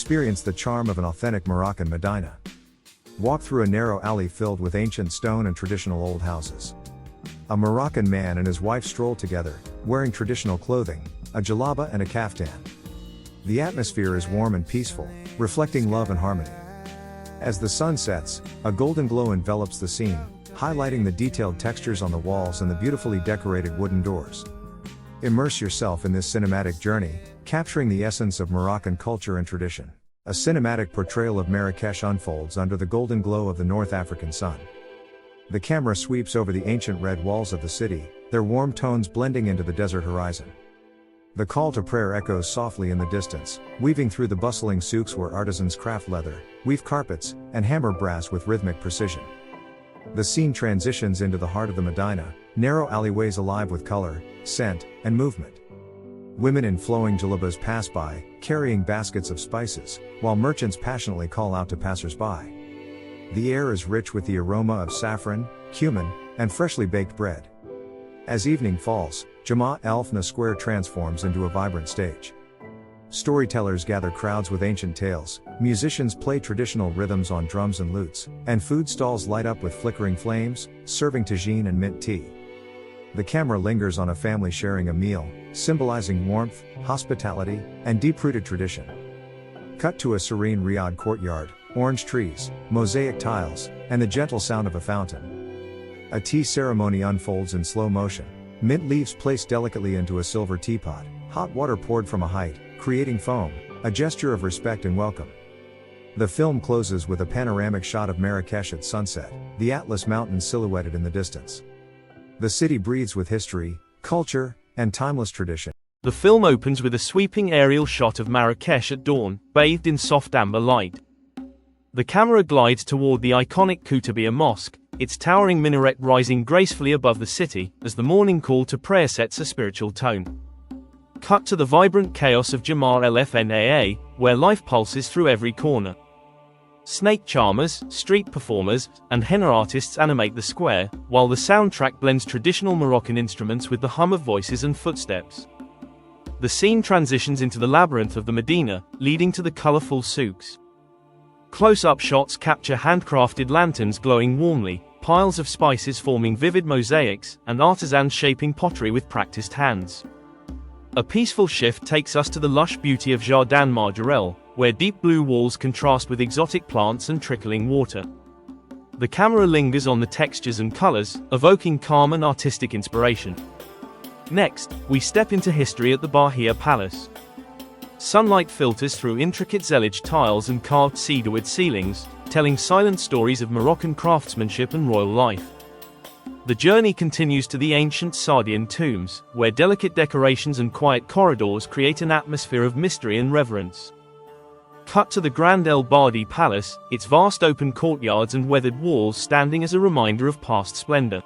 Experience the charm of an authentic Moroccan Medina. Walk through a narrow alley filled with ancient stone and traditional old houses. A Moroccan man and his wife stroll together, wearing traditional clothing, a jalaba and a kaftan. The atmosphere is warm and peaceful, reflecting love and harmony. As the sun sets, a golden glow envelops the scene, highlighting the detailed textures on the walls and the beautifully decorated wooden doors. Immerse yourself in this cinematic journey, capturing the essence of Moroccan culture and tradition. A cinematic portrayal of Marrakesh unfolds under the golden glow of the North African sun. The camera sweeps over the ancient red walls of the city, their warm tones blending into the desert horizon. The call to prayer echoes softly in the distance, weaving through the bustling souks where artisans craft leather, weave carpets, and hammer brass with rhythmic precision. The scene transitions into the heart of the Medina, narrow alleyways alive with color, scent, and movement. Women in flowing jalabas pass by, carrying baskets of spices, while merchants passionately call out to passers-by. The air is rich with the aroma of saffron, cumin, and freshly baked bread. As evening falls, Jama' el-Fna Square transforms into a vibrant stage. Storytellers gather crowds with ancient tales, musicians play traditional rhythms on drums and lutes, and food stalls light up with flickering flames, serving tagine and mint tea. The camera lingers on a family sharing a meal, symbolizing warmth, hospitality, and deep-rooted tradition. Cut to a serene Riyadh courtyard, orange trees, mosaic tiles, and the gentle sound of a fountain. A tea ceremony unfolds in slow motion, mint leaves placed delicately into a silver teapot, hot water poured from a height, creating foam, a gesture of respect and welcome. The film closes with a panoramic shot of Marrakesh at sunset, the Atlas Mountains silhouetted in the distance. The city breathes with history, culture, and timeless tradition. The film opens with a sweeping aerial shot of Marrakesh at dawn, bathed in soft amber light. The camera glides toward the iconic Koutabia Mosque, its towering minaret rising gracefully above the city, as the morning call to prayer sets a spiritual tone. Cut to the vibrant chaos of Jama' el-Fna, where life pulses through every corner. Snake charmers, street performers, and henna artists animate the square, while the soundtrack blends traditional Moroccan instruments with the hum of voices and footsteps. The scene transitions into the labyrinth of the Medina, leading to the colorful souks. Close-up shots capture handcrafted lanterns glowing warmly, piles of spices forming vivid mosaics, and artisans shaping pottery with practiced hands. A peaceful shift takes us to the lush beauty of Jardin Margerel, where deep blue walls contrast with exotic plants and trickling water. The camera lingers on the textures and colors, evoking calm and artistic inspiration. Next, we step into history at the Bahia Palace. Sunlight filters through intricate zellige tiles and carved cedarwood ceilings, telling silent stories of Moroccan craftsmanship and royal life. The journey continues to the ancient Sardian tombs, where delicate decorations and quiet corridors create an atmosphere of mystery and reverence. Cut to the Grand El Bardi Palace, its vast open courtyards and weathered walls standing as a reminder of past splendor.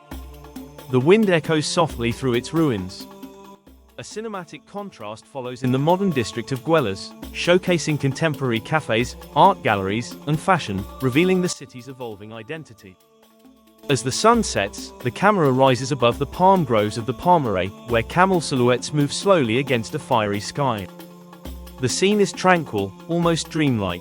The wind echoes softly through its ruins. A cinematic contrast follows in the modern district of Gueles, showcasing contemporary cafes, art galleries, and fashion, revealing the city's evolving identity. As the sun sets, the camera rises above the palm groves of the Palmeraie, where camel silhouettes move slowly against a fiery sky. The scene is tranquil, almost dreamlike.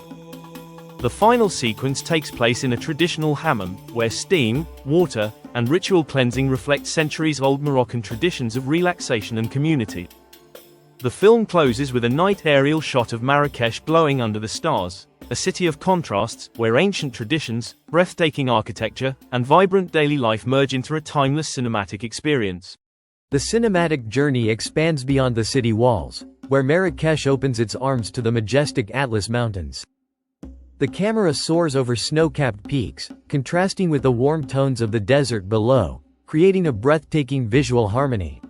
The final sequence takes place in a traditional hammam, where steam, water, and ritual cleansing reflect centuries-old Moroccan traditions of relaxation and community. The film closes with a night aerial shot of Marrakesh glowing under the stars, a city of contrasts, where ancient traditions, breathtaking architecture, and vibrant daily life merge into a timeless cinematic experience. The cinematic journey expands beyond the city walls, where Marrakesh opens its arms to the majestic Atlas Mountains. The camera soars over snow-capped peaks, contrasting with the warm tones of the desert below, creating a breathtaking visual harmony.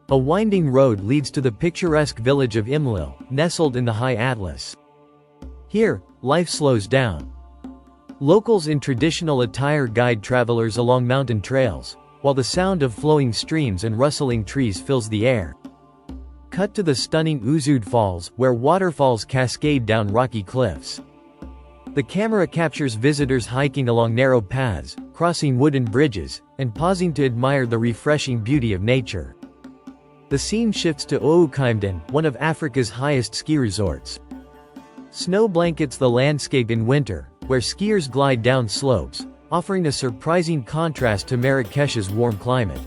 A winding road leads to the picturesque village of Imlil, nestled in the high Atlas. Here, life slows down. Locals in traditional attire guide travelers along mountain trails, while the sound of flowing streams and rustling trees fills the air. Cut to the stunning Ouzoud Falls, where waterfalls cascade down rocky cliffs. The camera captures visitors hiking along narrow paths, crossing wooden bridges, and pausing to admire the refreshing beauty of nature. The scene shifts to Oukaimeden, one of Africa's highest ski resorts. Snow blankets the landscape in winter, where skiers glide down slopes, offering a surprising contrast to Marrakesh's warm climate.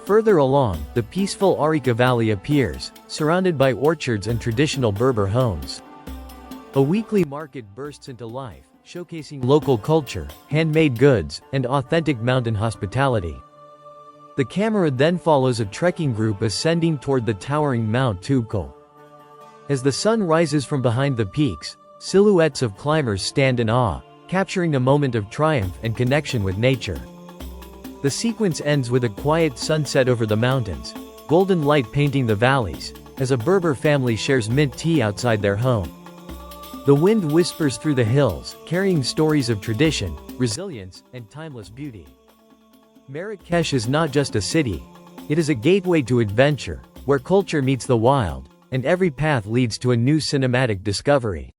Further along, the peaceful Arica Valley appears, surrounded by orchards and traditional Berber homes. A weekly market bursts into life, showcasing local culture, handmade goods, and authentic mountain hospitality. The camera then follows a trekking group ascending toward the towering Mount Toubkal. As the sun rises from behind the peaks, silhouettes of climbers stand in awe, capturing a moment of triumph and connection with nature. The sequence ends with a quiet sunset over the mountains, golden light painting the valleys, as a Berber family shares mint tea outside their home. The wind whispers through the hills, carrying stories of tradition, resilience, and timeless beauty. Marrakesh is not just a city. It is a gateway to adventure, where culture meets the wild, and every path leads to a new cinematic discovery.